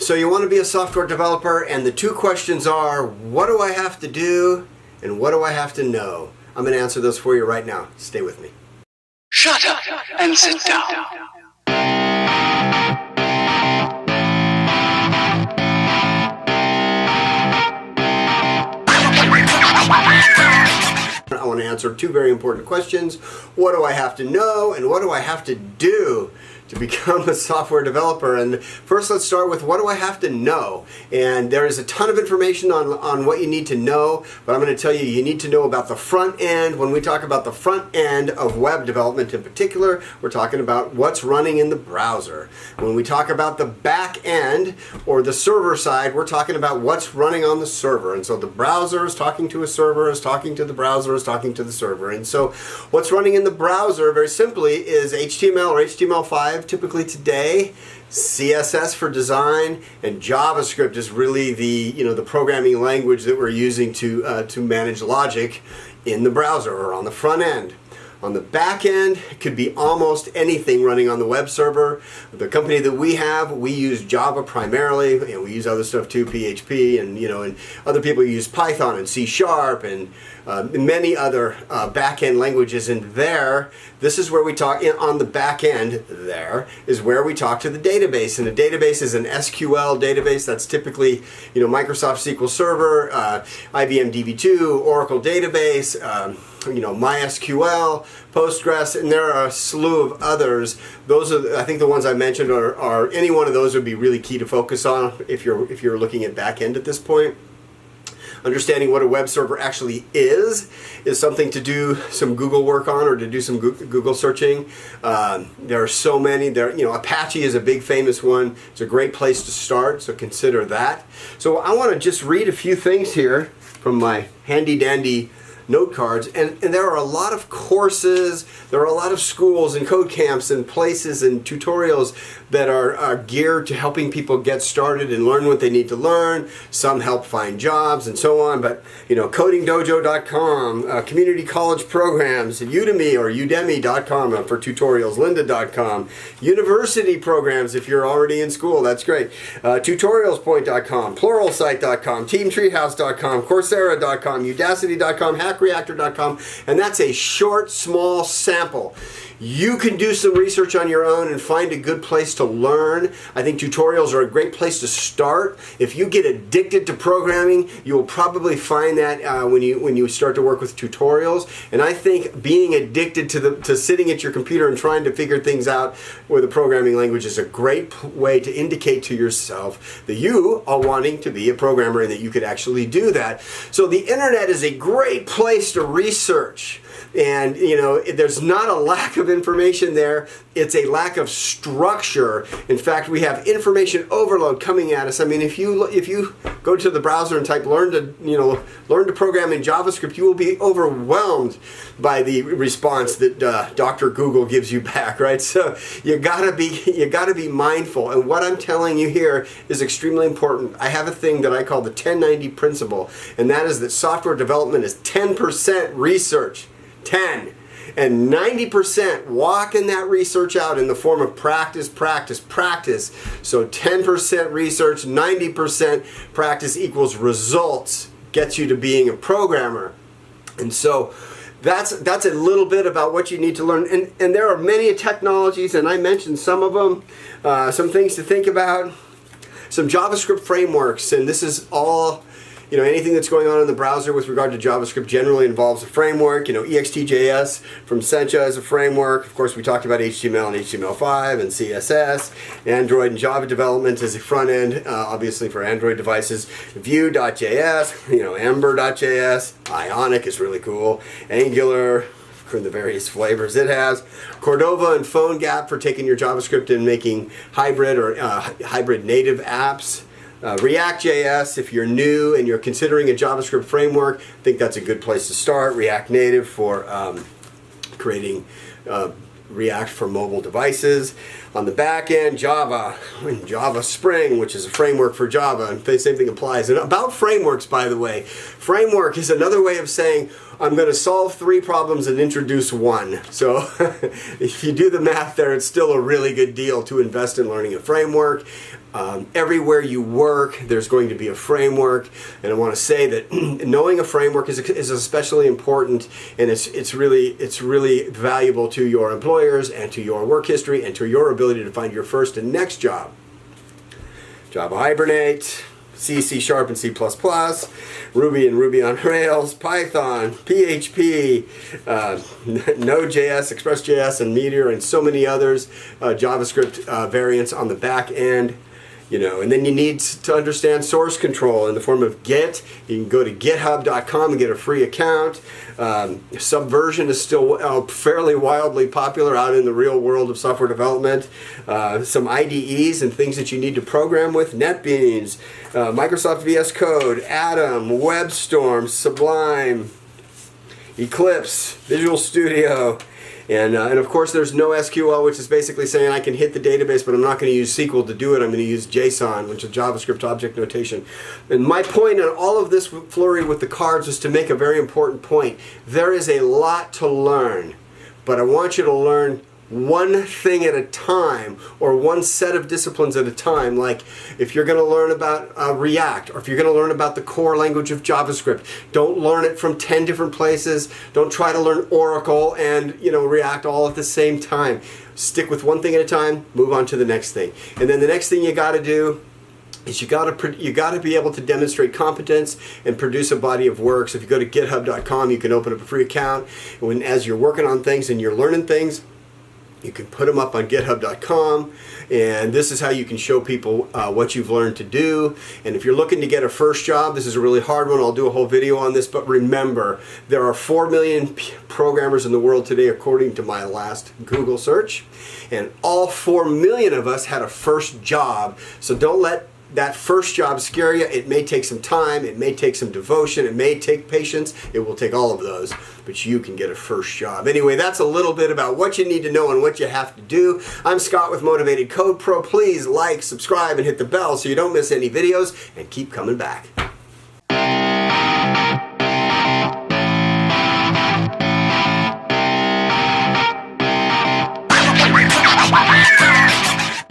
So you want to be a software developer, and the two questions are, what do I have to do and what do I have to know? I'm going to answer those for you right now. Stay with me. Shut up and sit down. I want to answer two very important questions. What do I have to know and what do I have to do to become a software developer? And first, let's start with what do I have to know? And there is a ton of information on what you need to know, but I'm going to tell you, you need to know about the front end. When we talk about the front end of web development in particular, we're talking about what's running in the browser. When we talk about the back end or the server side, we're talking about what's running on the server. And so the browser is talking to a server, is talking to the browser, is talking to the server. And so what's running in the browser, very simply, is HTML or HTML5 typically today, CSS for design, and JavaScript is really the programming language that we're using to manage logic in the browser or on the front end. On the back end, it could be almost anything running on the web server. The company that we have, we use Java primarily, and we use other stuff too, PHP, and other people use Python and C# and many other back end languages. And this is where we talk on the back end. There is where we talk to the database, and a database is an SQL database. That's typically Microsoft SQL Server, IBM DB2, Oracle database. MySQL, Postgres, and there are a slew of others. Those are, I think, the ones I mentioned are any one of those would be really key to focus on if you're looking at back end at this point. Understanding what a web server actually is something to do some Google work on or to do some Google searching. There are so many. Apache is a big famous one. It's a great place to start, so consider that. So I want to just read a few things here from my handy dandy note cards, and there are a lot of courses, there are a lot of schools and code camps and places and tutorials that are geared to helping people get started and learn what they need to learn. Some help find jobs and so on, but codingdojo.com, community college programs, Udemy or udemy.com for tutorials, lynda.com, university programs if you're already in school, that's great, tutorialspoint.com, pluralsight.com, teamtreehouse.com, coursera.com, udacity.com, hackreactor.com, and that's a short, small sample. You can do some research on your own and find a good place to learn. I think tutorials are a great place to start. If you get addicted to programming, you will probably find that when you start to work with tutorials. And I think being addicted to sitting at your computer and trying to figure things out with a programming language is a great way to indicate to yourself that you are wanting to be a programmer and that you could actually do that. So the internet is a great place to research. And there's not a lack of information there, it's a lack of structure. In fact, we have information overload coming at us. I mean, if you go to the browser and type learn to program in JavaScript, you will be overwhelmed by the response that Dr. Google gives you back, right? So you gotta be mindful, and what I'm telling you here is extremely important. I have a thing that I call the 10-90 principle, and that is that software development is 10% research. 10 and 90% walking that research out in the form of practice. So 10% research, 90% practice equals results, gets you to being a programmer. And so that's a little bit about what you need to learn. And there are many technologies, and I mentioned some of them, some things to think about, some JavaScript frameworks, and this is all anything that's going on in the browser with regard to JavaScript generally involves a framework. EXTJS from Sencha is a framework. Of course, we talked about HTML and HTML5 and CSS. Android and Java development is a front end, obviously for Android devices. Vue.js, Ember.js. Ionic is really cool. Angular, for the various flavors it has. Cordova and PhoneGap for taking your JavaScript and making hybrid or hybrid native apps. React.js, if you're new and you're considering a JavaScript framework, I think that's a good place to start. React Native for creating React for mobile devices. On the back end, Java Spring, which is a framework for Java, and the same thing applies. And about frameworks, by the way, framework is another way of saying I'm going to solve 3 problems and introduce 1. So if you do the math there, it's still a really good deal to invest in learning a framework. Everywhere you work, there's going to be a framework, and I want to say that knowing a framework is especially important, and it's really valuable to your employers and to your work history and to your ability to find your first and next job. Java Hibernate, C, C# and C++, Ruby and Ruby on Rails, Python, PHP, Node.js, Express.js, and Meteor, and so many others, JavaScript variants on the back end. And then you need to understand source control in the form of Git. You can go to github.com and get a free account. Subversion is still fairly wildly popular out in the real world of software development. Some IDEs and things that you need to program with: NetBeans, Microsoft VS Code, Atom, WebStorm, Sublime, Eclipse, Visual Studio. And of course, there's NoSQL, which is basically saying I can hit the database, but I'm not going to use SQL to do it. I'm going to use JSON, which is JavaScript Object Notation. And my point in all of this flurry with the cards is to make a very important point. There is a lot to learn, but I want you to learn one thing at a time, or one set of disciplines at a time. Like if you're going to learn about React, or if you're going to learn about the core language of JavaScript, don't learn it from 10 different places. Don't try to learn Oracle and React all at the same time. Stick with one thing at a time, move on to the next thing. And then the next thing you got to do is you got to be able to demonstrate competence and produce a body of work. So if you go to github.com, you can open up a free account. And as you're working on things and you're learning things, you can put them up on github.com, and this is how you can show people what you've learned to do. And if you're looking to get a first job, this is a really hard one. I'll do a whole video on this, but remember, there are 4 million programmers in the world today, according to my last Google search, and all 4 million of us had a first job. So don't let that first job scare you. It may take some time, it may take some devotion, it may take patience, it will take all of those, but you can get a first job. Anyway, that's a little bit about what you need to know and what you have to do. I'm Scott with Motivated Code Pro. Please like, subscribe, and hit the bell so you don't miss any videos, and keep coming back.